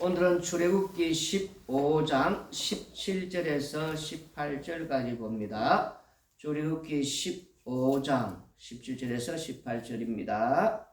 오늘은 출애굽기 15장 17절에서 18절까지 봅니다. 출애굽기 15장 17절에서 18절입니다.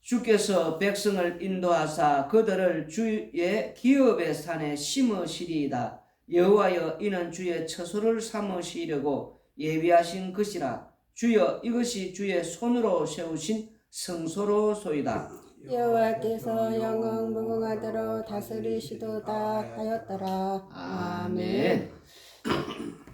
주께서 백성을 인도하사 그들을 주의 기업의 산에 심으시리이다. 여호와여, 이는 주의 처소를 삼으시려고 예비하신 것이라. 주여, 이것이 주의 손으로 세우신 성소로소이다. 여호와께서 영광 무궁하도록 다스리시도다 하였더라. 아멘.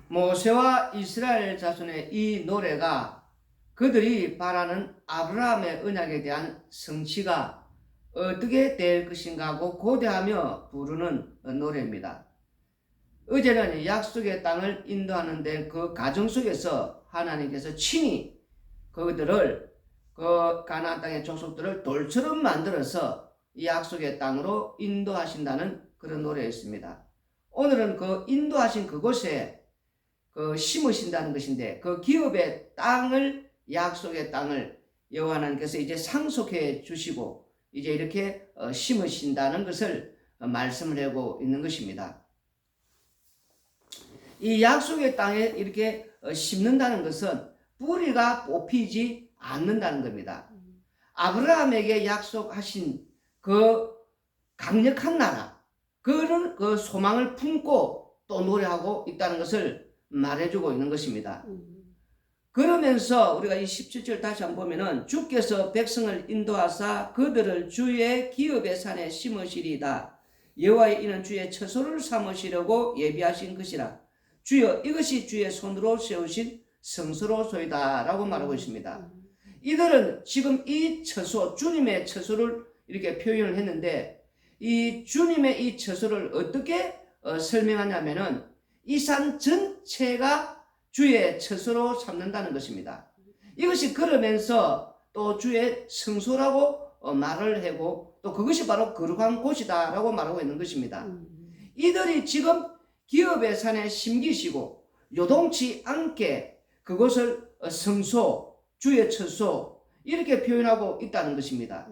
모세와 이스라엘 자손의 이 노래가 그들이 바라는 아브라함의 언약에 대한 성취가 어떻게 될 것인가 하고 고대하며 부르는 노래입니다. 어제는 약속의 땅을 인도하는 데 그 과정 속에서 하나님께서 친히 그들을 그 가나안 땅의 족속들을 돌처럼 만들어서 이 약속의 땅으로 인도하신다는 그런 노래였습니다. 오늘은 그 인도하신 그곳에 그 심으신다는 것인데, 그 기업의 땅을, 약속의 땅을 여호와 하나님께서 이제 상속해 주시고 이제 이렇게 심으신다는 것을 말씀을 하고 있는 것입니다. 이 약속의 땅에 이렇게 심는다는 것은 뿌리가 뽑히지 않는다는 겁니다. 아브라함에게 약속하신 그 강력한 나라, 그런 그 소망을 품고 또 노래하고 있다는 것을 말해주고 있는 것입니다. 그러면서 우리가 이 17절 다시 한번 보면은, 주께서 백성을 인도하사 그들을 주의 기업의 산에 심으시리이다. 여호와의 이는 주의 처소를 삼으시려고 예비하신 것이라. 주여, 이것이 주의 손으로 세우신 성소로소이다 라고 말하고 있습니다. 이들은 지금 이 처소, 주님의 처소를 이렇게 표현을 했는데, 이 주님의 이 처소를 어떻게 설명하냐면은 이 산 전체가 주의 처소로 삼는다는 것입니다. 이것이 그러면서 또 주의 성소라고 말을 하고, 또 그것이 바로 거룩한 곳이다 라고 말하고 있는 것입니다. 이들이 지금 기업의 산에 심기시고 요동치 않게 그것을 성소, 주의 처소 이렇게 표현하고 있다는 것입니다.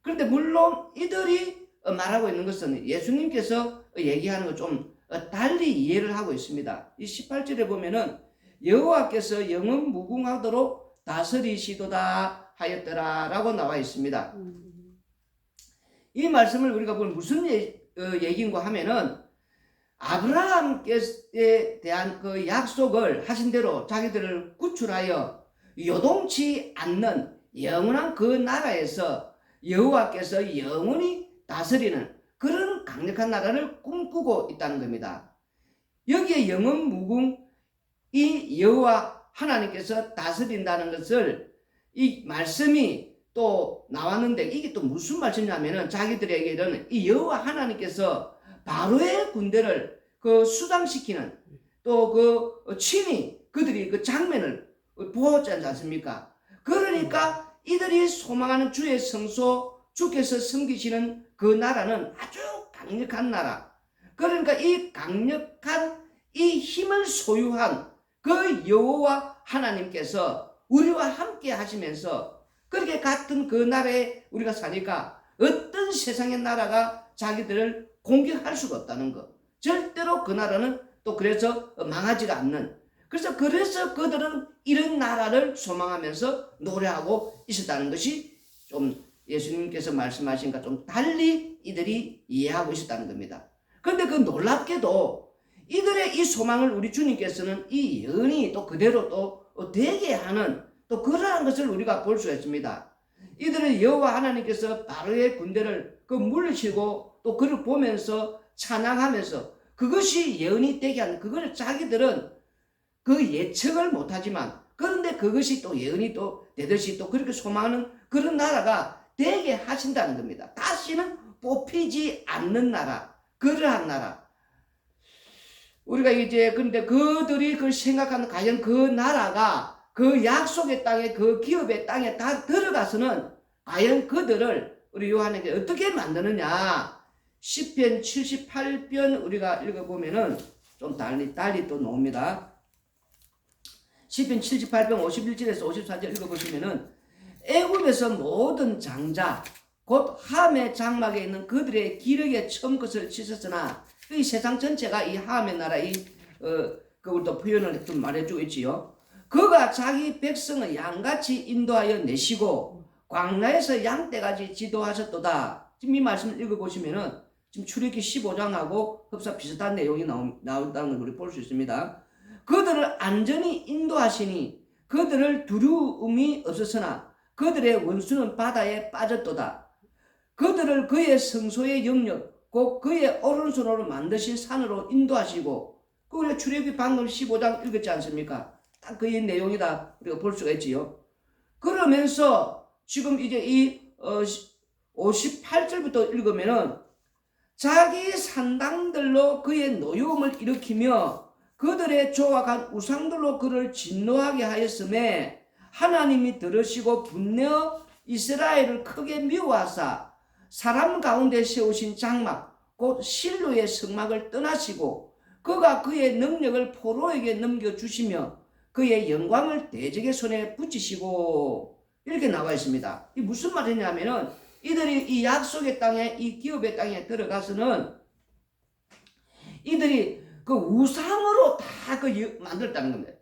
그런데 물론 이들이 말하고 있는 것은 예수님께서 얘기하는 것 좀 달리 이해를 하고 있습니다. 이 18절에 보면은 여호와께서 영원 무궁하도록 다스리시도다 하였더라 라고 나와 있습니다. 이 말씀을 우리가 보면 무슨 얘기인가 하면은, 아브라함께 대한 그 약속을 하신 대로 자기들을 구출하여 요동치 않는 영원한 그 나라에서 여호와께서 영원히 다스리는 그런 강력한 나라를 꿈꾸고 있다는 겁니다. 여기에 영원 무궁, 이 여호와 하나님께서 다스린다는 것을 이 말씀이 또 나왔는데, 이게 또 무슨 말씀이냐면은 자기들에게는 이 여호와 하나님께서 바로의 군대를 그 수장시키는, 또 그 친히 그들이 그 장면을 보았지 않습니까? 그러니까 이들이 소망하는 주의 성소, 주께서 섬기시는 그 나라는 아주 강력한 나라, 그러니까 이 강력한 이 힘을 소유한 그 여호와 하나님께서 우리와 함께 하시면서, 그렇게 같은 그 나라에 우리가 사니까 어떤 세상의 나라가 자기들을 공격할 수가 없다는 것, 절대로 그 나라는 또 그래서 망하지가 않는, 그래서 그들은 이런 나라를 소망하면서 노래하고 있었다는 것이 좀 예수님께서 말씀하신 것과 좀 달리 이들이 이해하고 있었다는 겁니다. 그런데 그 놀랍게도 이들의 이 소망을 우리 주님께서는 이 예언이 또 그대로 또 되게 하는 또 그러한 것을 우리가 볼 수 있습니다. 이들은 여호와 하나님께서 바로의 군대를 그 물리치고 또 그를 보면서 찬양하면서 그것이 예언이 되게 하는, 그걸 자기들은 그 예측을 못하지만, 그런데 그것이 또 예언이 또 되듯이 또 그렇게 소망하는 그런 나라가 되게 하신다는 겁니다. 다시는 뽑히지 않는 나라, 그러한 나라. 우리가 이제 근데 그들이 그걸 생각하는, 과연 그 나라가 그 약속의 땅에, 그 기업의 땅에 다 들어가서는 과연 그들을 우리 요한에게 어떻게 만드느냐. 시편 78편 우리가 읽어보면은 좀 달리 또 나옵니다. 시편 78편 51절에서 54절 읽어보시면은, 애굽에서 모든 장자, 곧 함의 장막에 있는 그들의 기력에 처음 것을 씻었으나 이 세상 전체가 이 함의 나라 그걸 또 표현을 좀 말해주고 있지요. 그가 자기 백성을 양같이 인도하여 내시고 광야에서 양떼같이 지도하셨도다. 지금 이 말씀을 읽어보시면은 지금 출애굽기 15장하고 흡사 비슷한 내용이 나온다는 걸 우리 볼 수 있습니다. 그들을 안전히 인도하시니 그들을 두려움이 없었으나 그들의 원수는 바다에 빠졌도다. 그들을 그의 성소의 영역 곧 그의 오른손으로 만드신 산으로 인도하시고 우리가 출애굽기 방금 15장 읽었지 않습니까? 딱 그 내용이다 우리가 볼 수가 있지요. 그러면서 지금 이제 이 58절부터 읽으면은 자기 산당들로 그의 노여움을 일으키며 그들의 조각한 우상들로 그를 진노하게 하였음에 하나님이 들으시고 분내어 이스라엘을 크게 미워하사 사람 가운데 세우신 장막 곧 실로의 성막을 떠나시고 그가 그의 능력을 포로에게 넘겨주시며 그의 영광을 대적의 손에 붙이시고 이렇게 나와 있습니다. 이 무슨 말이냐면은 이들이 이 약속의 땅에 이 기업의 땅에 들어가서는 이들이 그 우상으로 다 그 만들었다는 겁니다.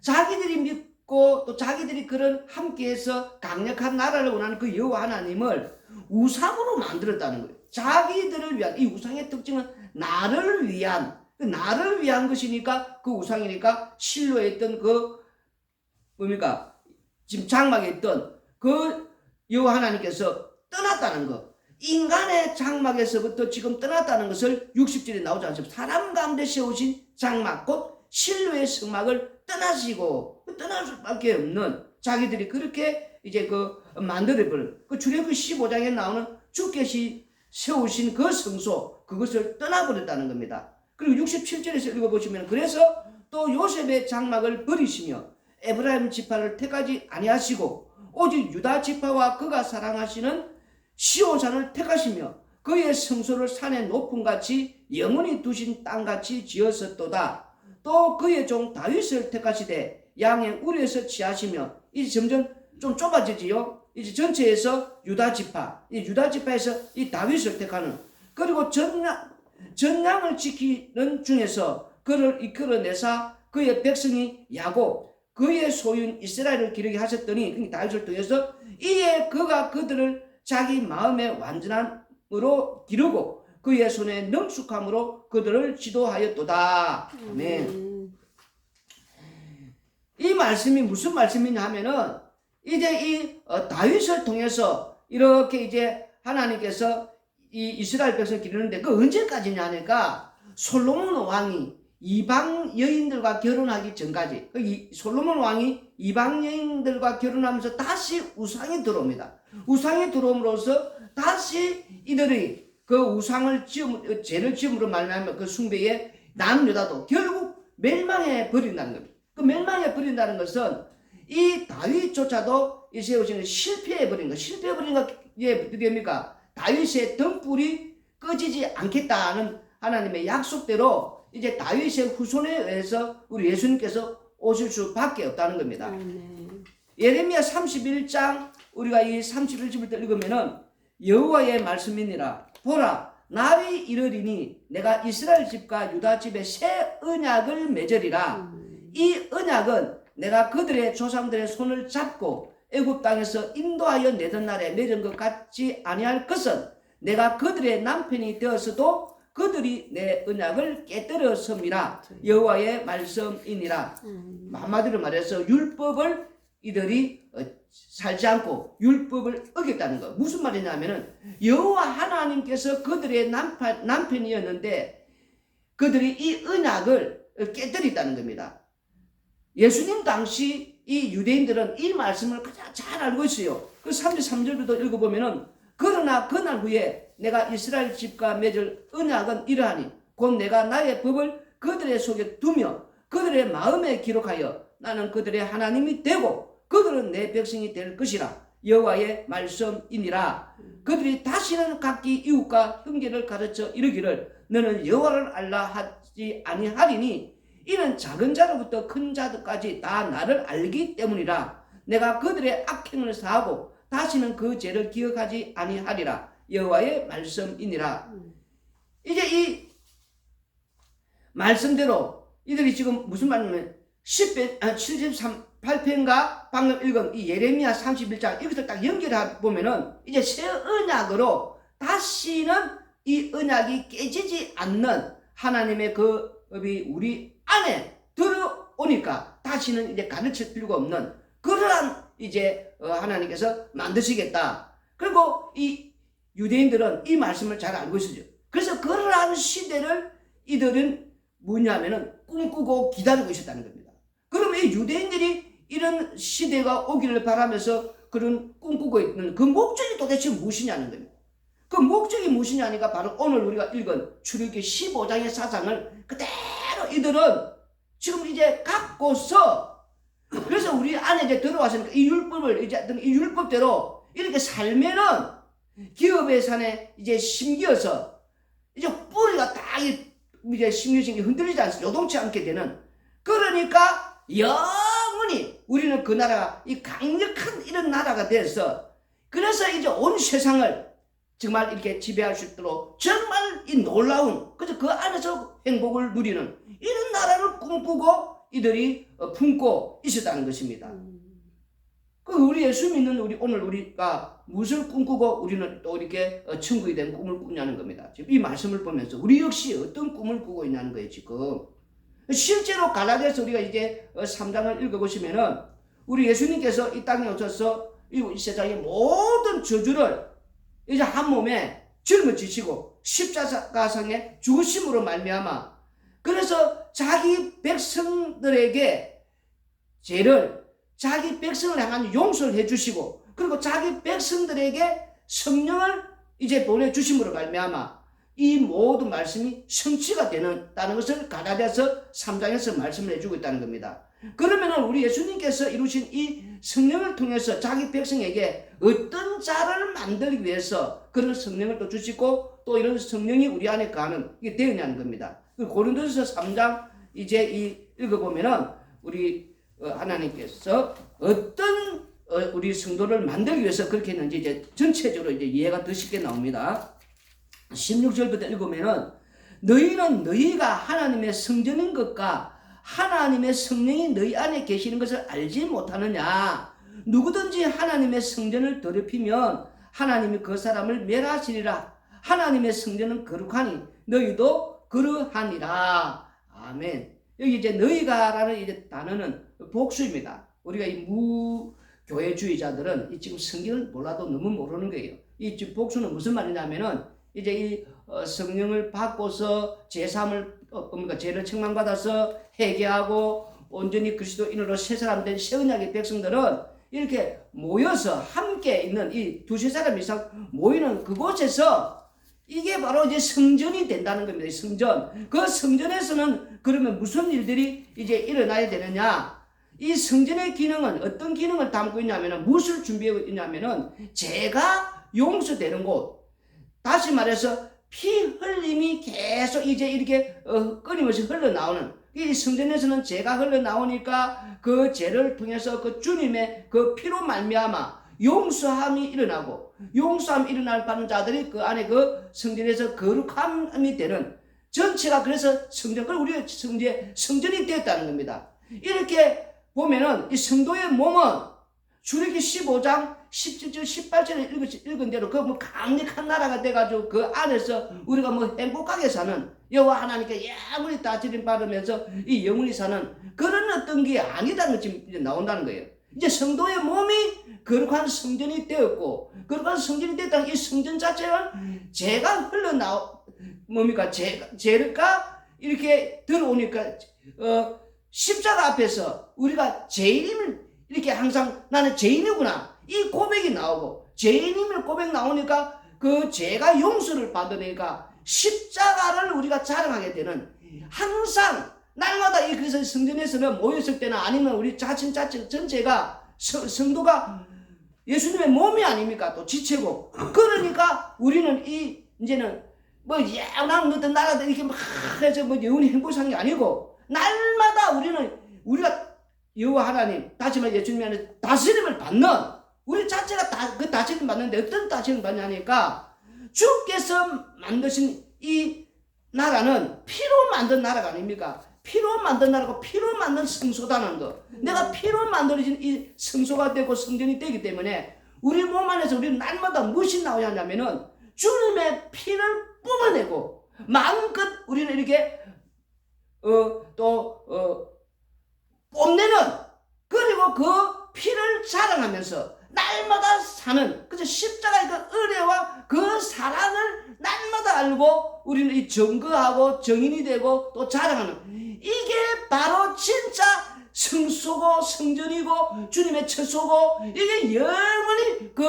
자기들이 믿고 또 자기들이 그런 함께해서 강력한 나라를 원하는 그 여호와 하나님을 우상으로 만들었다는 거예요. 자기들을 위한 이 우상의 특징은 나를 위한 것이니까 그 우상이니까 실로에 있던 그 뭡니까 지금 장막에 있던 그 여호와 하나님께서 떠났다는 것. 인간의 장막에서부터 지금 떠났다는 것을 60절에 나오지 않습니까? 사람 가운데 세우신 장막 곧 실로의 성막을 떠나시고 떠날 수밖에 없는 자기들이 그렇게 이제 그 만들어버린 그 출애굽기 15장에 나오는 주께서 세우신 그 성소 그것을 떠나버렸다는 겁니다. 그리고 67절에서 읽어보시면 그래서 또 요셉의 장막을 버리시며 에브라임 지파를 택하지 아니하시고 오직 유다 지파와 그가 사랑하시는 시온산을 택하시며 그의 성소를 산의 높음같이 영원히 두신 땅같이 지었었도다. 또 그의 종 다윗을 택하시되 양의 우리에서 취하시며 이제 점점 좀 좁아지지요. 이제 전체에서 유다 지파에서 이 다윗을 택하는 그리고 전량을 지키는 중에서 그를 이끌어내사 그의 백성이 야곱 그의 소유인 이스라엘을 기르게 하셨더니 다윗을 통해서 이에 그가 그들을 자기 마음의 완전함으로 기르고 그의 손의 능숙함으로 그들을 지도하였도다. 아멘. 이 말씀이 무슨 말씀이냐 하면은 이제 이 다윗을 통해서 이렇게 이제 하나님께서 이 이스라엘 백성을 기르는데 그 언제까지냐 하니까 솔로몬 왕이 이방 여인들과 결혼하기 전까지 솔로몬 왕이 이방 여인들과 결혼하면서 다시 우상이 들어옵니다. 우상이 들어옴으로써 다시 이들이 그 우상을 죄를 지음으로 말미암아 그 숭배에 남유다도 결국 멸망해 버린다는 겁니다. 그 멸망해 버린다는 것은 이 다윗조차도 이 세우시는 실패해 버린 것. 실패해 버린 것 이게 뭡니까? 다윗의 등불이 꺼지지 않겠다는 하나님의 약속대로 이제 다윗의 후손에 의해서 우리 예수님께서 오실 수밖에 없다는 겁니다. 예레미야 31장 우리가 이 31절부터 읽으면은 여호와의 말씀이니라 보라 날이 이르리니 내가 이스라엘 집과 유다 집에 새 언약을 맺으리라. 이 언약은 내가 그들의 조상들의 손을 잡고 애굽 땅에서 인도하여 내던 날에 맺은 것 같지 아니할 것은 내가 그들의 남편이 되었어도 그들이 내 언약을 깨뜨렸음이라. 여호와의 말씀이니라. 한마디로 말해서 율법을 이들이 살지 않고 율법을 어겼다는 거. 무슨 말이냐면은 여호와 하나님께서 그들의 남편이었는데 그들이 이 언약을 깨뜨렸다는 겁니다. 예수님 당시 이 유대인들은 이 말씀을 가장 잘 알고 있어요. 그 33절부터 읽어보면은 그러나 그날 후에 내가 이스라엘 집과 맺을 언약은 이러하니 곧 내가 나의 법을 그들의 속에 두며 그들의 마음에 기록하여 나는 그들의 하나님이 되고 그들은 내 백성이 될 것이라. 여호와의 말씀이니라. 그들이 다시는 각기 이웃과 형제를 가르쳐 이르기를 너는 여호와를 알라 하지 아니하리니 이는 작은 자로부터 큰 자들까지 다 나를 알기 때문이라. 내가 그들의 악행을 사하고 다시는 그 죄를 기억하지 아니하리라. 여호와의 말씀이니라. 이제 이 말씀대로 이들이 지금 무슨 말이냐면 78편과 방금 읽은 이 예레미야 31장 이것을 딱 연결해 보면은 이제 새 언약으로 다시는 이 언약이 깨지지 않는 하나님의 그 법이 우리 안에 들어오니까 다시는 이제 가르칠 필요가 없는 그러한 이제 하나님께서 만드시겠다. 그리고 이 유대인들은 이 말씀을 잘 알고 있었죠. 그래서 그러한 시대를 이들은 뭐냐면은 꿈꾸고 기다리고 있었다는 겁니다. 그러면 이 유대인들이 이런 시대가 오기를 바라면서 그런 꿈꾸고 있는 그 목적이 도대체 무엇이냐는 겁니다. 그 목적이 무엇이냐니까 바로 오늘 우리가 읽은 출애굽기 15장의 사상을 그대로 이들은 지금 이제 갖고서 그래서 우리 안에 이제 들어왔으니까 이 율법을 이제 이 율법대로 이렇게 살면은 기업의 산에 이제 심기어서 이제 뿌리가 딱 이제 심겨진 게 흔들리지 않습니다. 요동치 않게 되는 그러니까 영원히 우리는 그 나라가 이 강력한 이런 나라가 돼서 그래서 이제 온 세상을 정말 이렇게 지배할 수 있도록 정말 이 놀라운 그래서 그 안에서 행복을 누리는 이런 나라를 꿈꾸고 이들이 품고 있었다는 것입니다. 그 우리 예수 믿는 우리 오늘 우리가 무엇을 꿈꾸고 우리는 또 이렇게 천국이 된 꿈을 꾸냐는 겁니다. 지금 이 말씀을 보면서 우리 역시 어떤 꿈을 꾸고 있냐는 거예요. 지금 실제로 갈라디아서 우리가 이제 3장을 읽어보시면은 우리 예수님께서 이 땅에 오셔서 이 세상의 모든 저주를 이제 한 몸에 짊어지시고 십자가상에 죽으심으로 말미암아 그래서 자기 백성들에게 죄를 자기 백성을 향한 용서를 해주시고 그리고 자기 백성들에게 성령을 이제 보내주심으로 말미암아 이 모든 말씀이 성취가 되는다는 것을 갈라디아서 3장에서 말씀을 해주고 있다는 겁니다. 그러면 우리 예수님께서 이루신 이 성령을 통해서 자기 백성에게 어떤 자를 만들기 위해서 그런 성령을 또 주시고 또 이런 성령이 우리 안에 가는 게 되느냐는 겁니다. 고린도서 3장 이제 이 읽어보면은 우리 하나님께서 어떤 우리 성도를 만들기 위해서 그렇게 했는지 이제 전체적으로 이제 이해가 더 쉽게 나옵니다. 16절부터 읽으면은 너희는 너희가 하나님의 성전인 것과 하나님의 성령이 너희 안에 계시는 것을 알지 못하느냐. 누구든지 하나님의 성전을 더럽히면 하나님이 그 사람을 멸하시리라. 하나님의 성전은 거룩하니 너희도 그러하니라. 아멘. 여기 이제 너희가라는 이제 단어는 복수입니다. 우리가 이 무교회주의자들은 지금 성경을 몰라도 너무 모르는 거예요. 이 복수는 무슨 말이냐면은 이제 이 성령을 받고서 제사함을 그러니까 죄를 책망받아서 회개하고 온전히 그리스도인으로 새 사람 된 새 언약의 백성들은 이렇게 모여서 함께 있는 이 두세 사람 이상 모이는 그곳에서 이게 바로 이제 성전이 된다는 겁니다. 성전. 그 성전에서는 그러면 무슨 일들이 이제 일어나야 되느냐? 이 성전의 기능은 어떤 기능을 담고 있냐면은 무엇을 준비하고 있냐면은 죄가 용서되는 곳. 다시 말해서 피 흘림이 계속 이제 이렇게 끊임없이 흘러나오는 이 성전에서는 죄가 흘러나오니까 그 죄를 통해서 그 주님의 그 피로 말미암아 용서함이 일어나고 용서함이 일어날 받는 자들이 그 안에 그 성전에서 거룩함이 되는 전체가 그래서 성전 그리고 우리가 성전이 되었다는 겁니다. 이렇게 보면은 이 성도의 몸은 출애굽기 15장 17절 18절에 읽은 대로 그 뭐 강력한 나라가 돼가지고 그 안에서 우리가 뭐 행복하게 사는 여호와 하나님께 영원히 다스림 받으면서 이 영원히 사는 그런 어떤 게 아니다는 게 지금 이제 나온다는 거예요. 이제 성도의 몸이 거룩한 성전이 되었고 거룩한 성전이 됐다는 이 성전 자체는 죄가 흘러나오 뭡니까 죄가 이렇게 들어오니까 십자가 앞에서 우리가 죄인임을 이렇게 항상 나는 죄인이구나 이 고백이 나오고 죄인임을 고백 나오니까 그 죄가 용서를 받으니까 십자가를 우리가 자랑하게 되는 항상 날마다 이 그래서 성전에서는 모였을 때나 아니면 우리 자신 전체가 성도가 예수님의 몸이 아닙니까? 또 지체고 그러니까 우리는 이 이제는 뭐 예언한 어떤 나라들 이렇게 막 해서 뭐 영원히 행복한 게 아니고 날마다 우리가 여호와 하나님 다시 말해 예수님 안에 다스림을 받는 우리 자체가 그 다스림 받는데 어떤 다스림 받냐니까 주께서 만드신 이 나라는 피로 만든 나라가 아닙니까? 피로 만든 나라고 피로 만든 성소다는 거. 내가 피로 만들어진 이 성소가 되고 성전이 되기 때문에 우리 몸 안에서 우리는 날마다 무엇이 나와야 하냐면은 주님의 피를 뿜어내고 마음껏 우리는 이렇게 뽐내는, 그리고 그 피를 자랑하면서 날마다 사는, 그저 십자가의 그 은혜와 그 사랑을 날마다 알고 우리는 이 증거하고 증인이 되고 또 자랑하는, 이게 바로 진짜 성소고 성전이고 주님의 처소고, 이게 영원히 그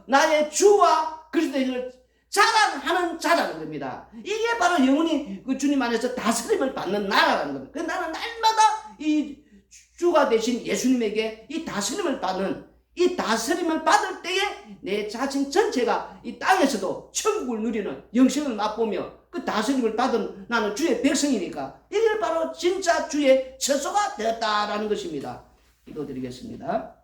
나의 주와 그리스도를 자랑하는 자라는 겁니다. 이게 바로 영원히 그 주님 안에서 다스림을 받는 나라라는 겁니다. 그래서 나는 날마다 이 주가 되신 예수님에게 이 다스림을 받는, 이 다스림을 받을 때에 내 자신 전체가 이 땅에서도 천국을 누리는 영생을 맛보며 그 다스림을 받은 나는 주의 백성이니까 이게 바로 진짜 주의 처소가 되었다라는 것입니다. 기도드리겠습니다.